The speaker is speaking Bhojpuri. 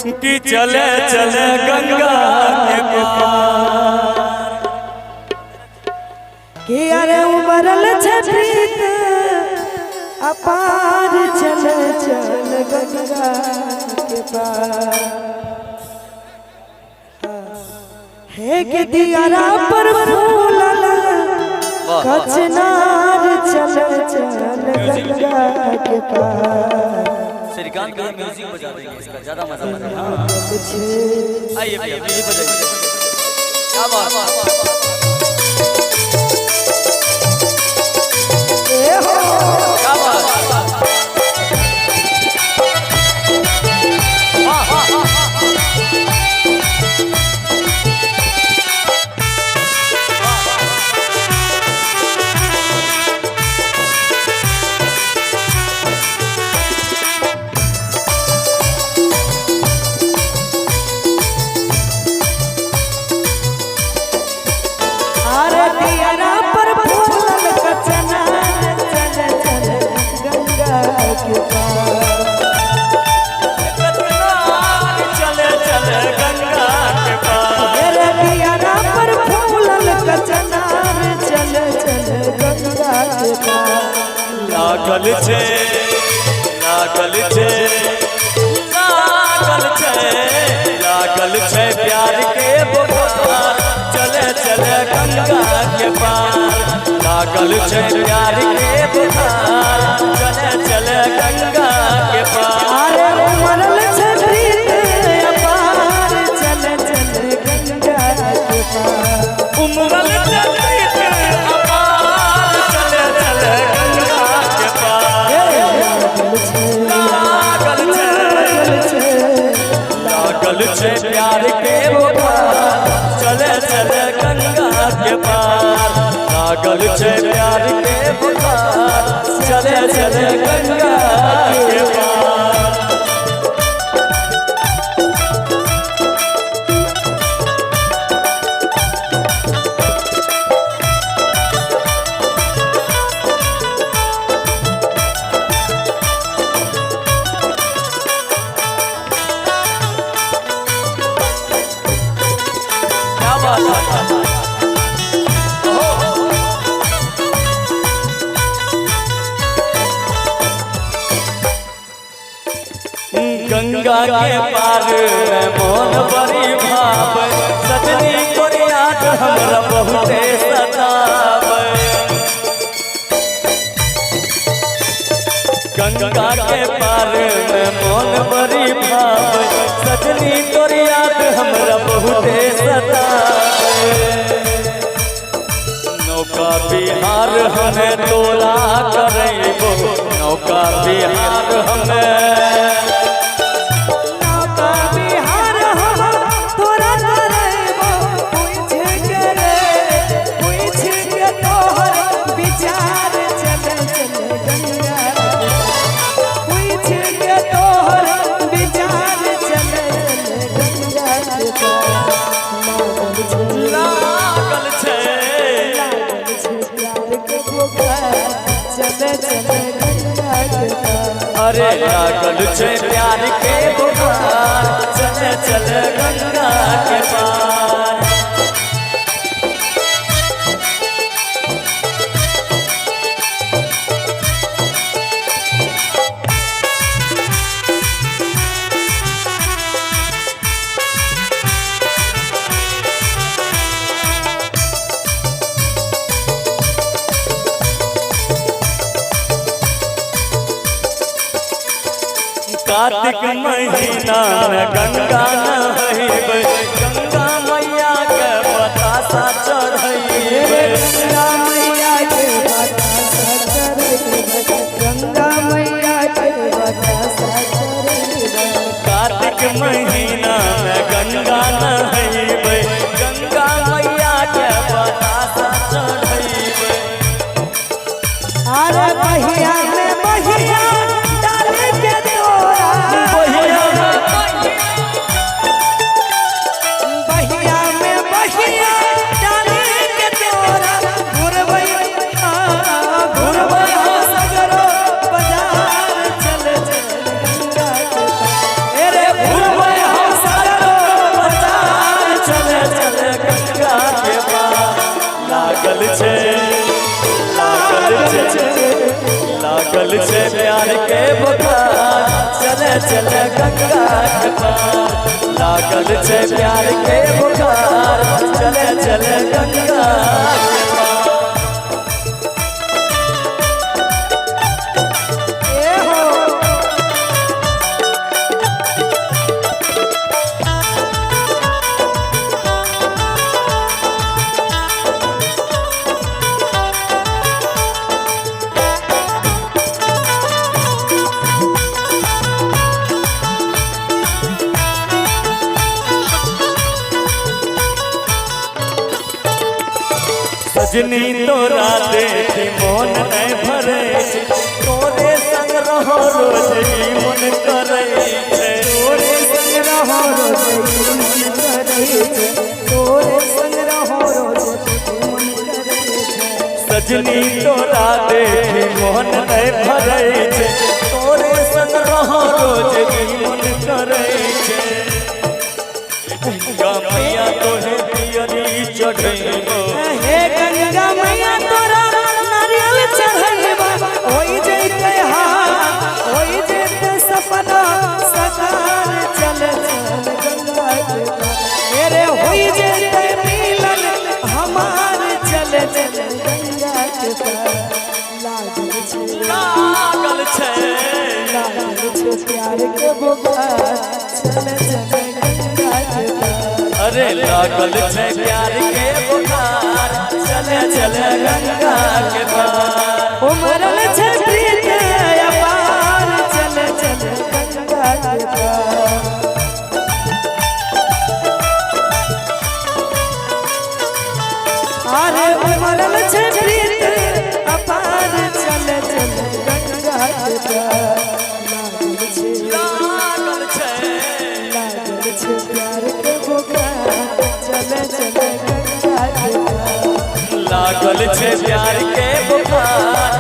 कि चले चले गंगा के पार कि अरे उमरल छठीत अपार चले चल गंगा के पार हे के दियारा पर फूल कचनार चले चल गंगा के पार। श्रीकांत का म्यूजिक बजा देंगे, इसका ज्यादा मजा आएगा। आइए भैया म्यूजिक बजाइए। क्या बात लागल छे लागल छे लागल छे लागल छे प्यार के बुखार चले चले गंगा के पार। लागल छे प्यार के बुखार चले चले गंगा के पार। उमरल छठीत अपार चले चले गंगा के पार। उमरल छठीत अपार चले चले गंगा के पार। लागल छे प्यार के बुखार चले चले गंगा के पार। लागल छे प्यार के बुखार चले चले गंगा के पार। गंगा के पार में मोन बड़ी भाव सजनी को याद हमरा बहुते सतावे। गंगा के पार में मोन बड़ी भाव सजनी को याद हमरा बहुते सतावे। नौका बिहार हमें तोला करेबो नौका बिहार हमें अरे लागल छे प्यार के बुखार चले चले गंगा के पार। कार्तिक महीना में गंगा नहैबे गंगा मैया के बतासा चढ़ैबे। गंगा मैया के बतासा चढ़ैबे गंगा मैया के बतासा चढ़ैबे। कार्तिक महीना में गंगा नहैबे गंगा मैया के बतासा चढ़ैबे। अरे बहिया में बहिया अरे लागल छे प्यार के बुखार चले चले गंगा के पार लागल छे प्यार के बुखार चले चले गंगा के पार सजनी तोरा देखी मन नहीं भरे तोरे संग रहो रोज ही मन करे तोरे संग रहो रोज मन करे तोरे संग रहो रोज मन करे सजनी तोरा देखी मन नहीं भरे तोरे संग रहो रोज ही मन करे गंगा मैया तोहे पियरी चढ़ेबो हे गंगा मैया तोरा नारियल चढ़ेबा होई जैते होई जैते सपना सकार चल चल गंगा के पार मेरे होई जैते मिलन हमार चल चल गंगा के पार लागल छे प्यार के बुखार चल चल गंगा के पार अरे लागल छे प्यार के बुखार चले चले गंगा के पार उमरल छे प्रीत अपार चले चले गंगा के पार अरे उमरल छे प्रीत अपार चले चले गंगा के पार लागल छे प्यार के बुखार चले चले गंगा के पार लागल छे प्यार के बुखार